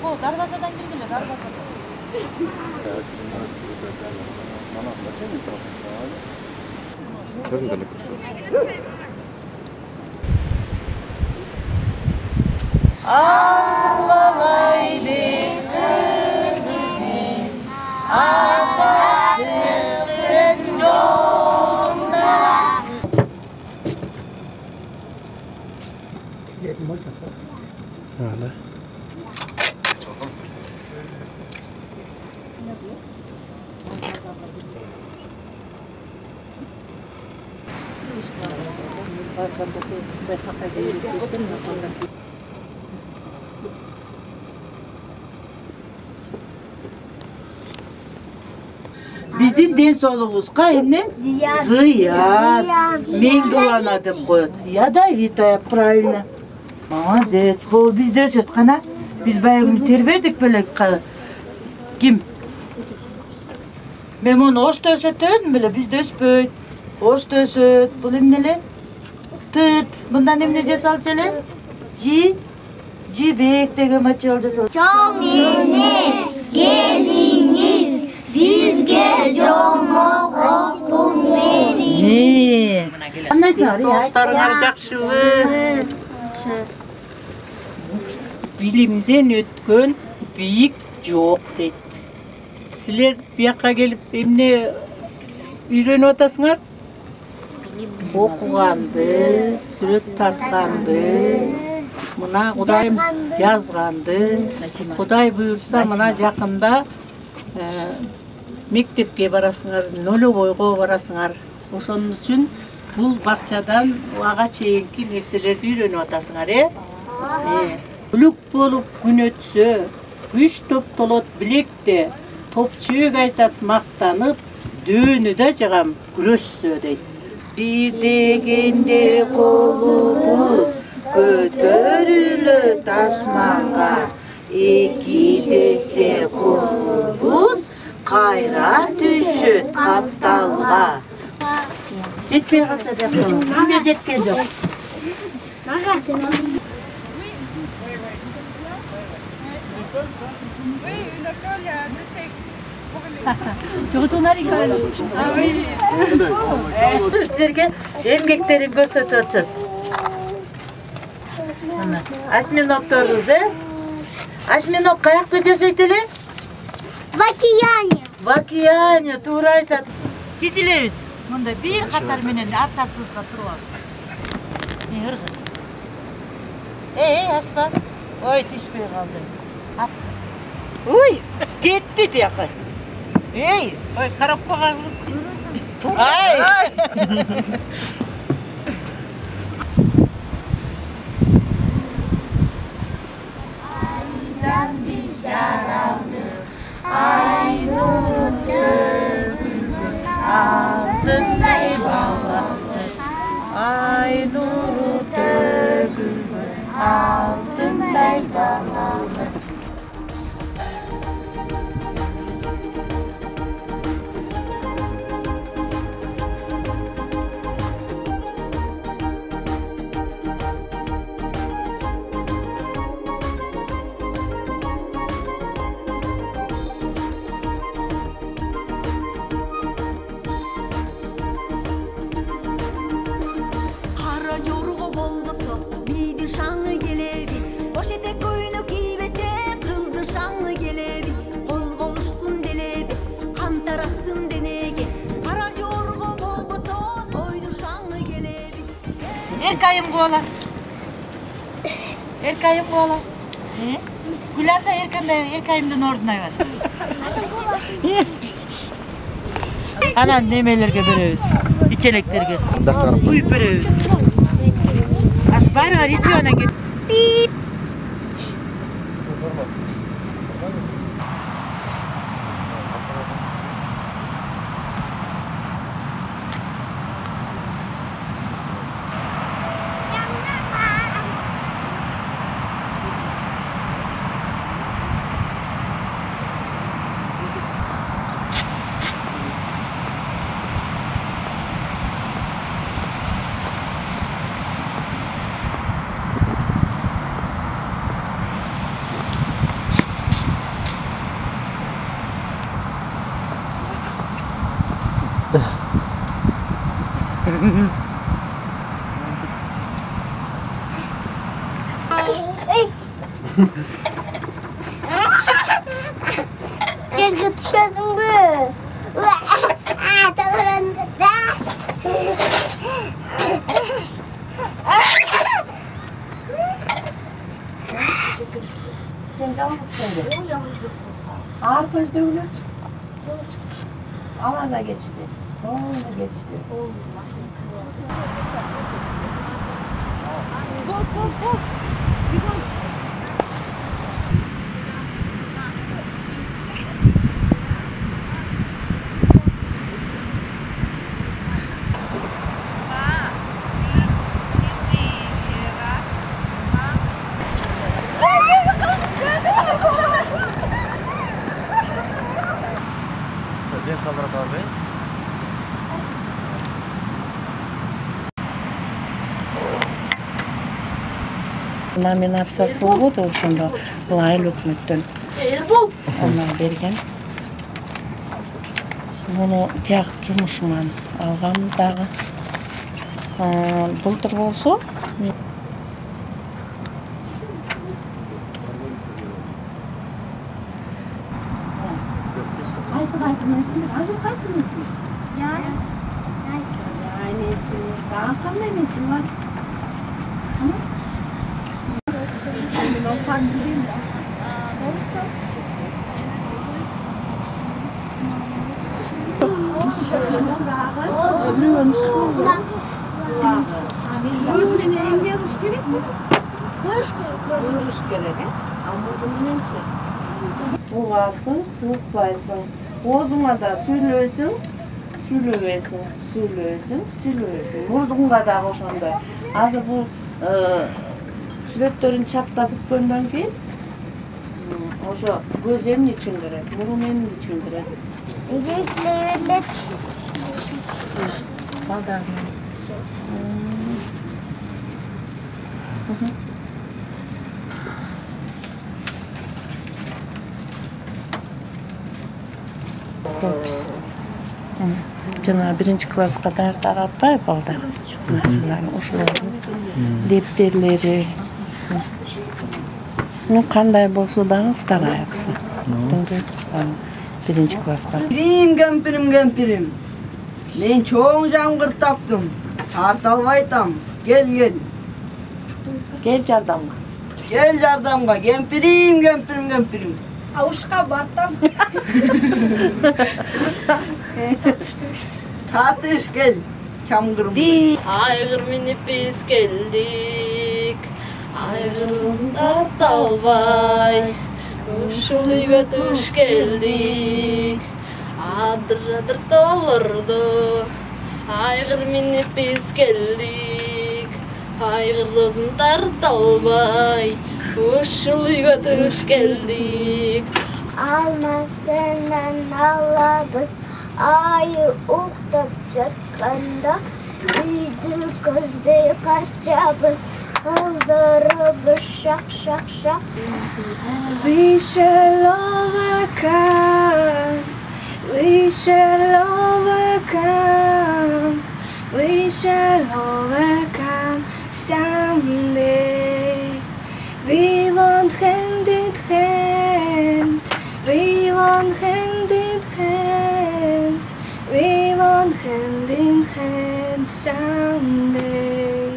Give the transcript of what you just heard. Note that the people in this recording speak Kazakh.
Go, darvazadan girgile, darvazadan. Çok güzel kuşlar. Ağlalay bir kızım, azadlıkın yolunda. Öyle. Биздин ден соолугубузга эмне? Зыян. Мен дубана деп коет. Ядовитая, правильно. Молодец. Бул бизде өсөт кана. Биз баягы тербедик беле. Ким? Мен муну Ошто өсөтөм беле, бизде өспөйт. Ошто өсөт. Бул эмнеле? Тыт. Мындан эмне жасалчу эле? Жибек деген материал жасалчу. Чоң эне келиңиз бизге жомок окуп бериңиз. Кандай соолуктарыңар жакшыбы? Билимден өткөн бийик жок дейт. Силер бияка келип эмне үйрөнүп атасыңар? Окуганды, сүрөт тартканды, мына Кудайым жазганды. Кудай буйрса мына жакында мектепке барасыңар, нолевойго барасыңар. Ошон үчүн бул бакчадан ага чейинки нерселерди үйрөнүп атасыңар, Бүлүк болуп күн өтсө, үч топтолот билекте, топчуек айтат мактанып, дүүнү да жагам күрөшсө дейт. Бир дегенде колубуз көтөрүлөт асманга, эки десе колубуз кайра түшөт капталга. Жетпей калса деп кимге жеткен жок? Oui, une école, il y a deux textes. Tu retournes à l'école. Ah oui. Силерге эмгектерин көрсөтүп атышат. Мына осьминогторубуз, Осьминог каякта жашайт эле? В океане. В океане, туура айтат. Титилебиз. Мындай бир катар менен артартыбызга туруп алып. Ыргыт. Аспа. Ой, тишпей калды. Ой, кетти тияка. Ой, карап калган. Ай! Aydan biz yaraldık, ay nuru döküldü, altınday bağladık. Ay nuru döküldü, altınday bağladık. Erkayım koala. Erkayım koala. Güler de erkayımdan orduna var. Anan nemelerge berебиз. İçeleklerge. Uyup berебиз. Az var içi ona git. Pip. Жерге düşüyorsun bu. Doğrandı da. Sen canım sıkıldı. Ağır köz dövülür. Alan da geçti. Oğlan da geçti. Ден салдырат алды. Номинациясы болды ошондо Айыл өкмөттөн аны берген. Муну тияк жумушуман алгам дагы. Былтыр болсо Qaysi mezgil? Hozir qaysi mezgil? Yay mezgil. Daha qanday mezgil bor? Угасың, тукпайсың. Озуңа да сүйлөсүң, сүйлөбөйсүң. Мурдуңга да ошондой. Азыр бул сүрөттөрүн чаптап бүткөндөн кийин ошо көз эмне үчүн керек, мурун эмне үчүн керек? Подпись. Жана 1-класска таратпай балдар. Ошолордун дептерлери. Кандай болсо дагы стараются. 1-класска. Кемпирим. Мен чоң жаңгыр таптым. Тарталбай айтам. Кел. Кел жардамга. Кел жардамга. Кемпирим. Авушка баттам. Тартыш кел. Чамгырым. Айгыр минип биз келдик, айгырын тарталбай, ушул үйгө туш келдик, адыр толурду, айгыр минип биз келдик, айгырын тарталбай, ушул үйгө туш келдик. Almasından alabız, ayı uğdap jatkanda, uydu gözde kaçabız, aldırıbız şak. We shall overcome. We shall overcome someday. We want hand in hand. We want hand in hand someday.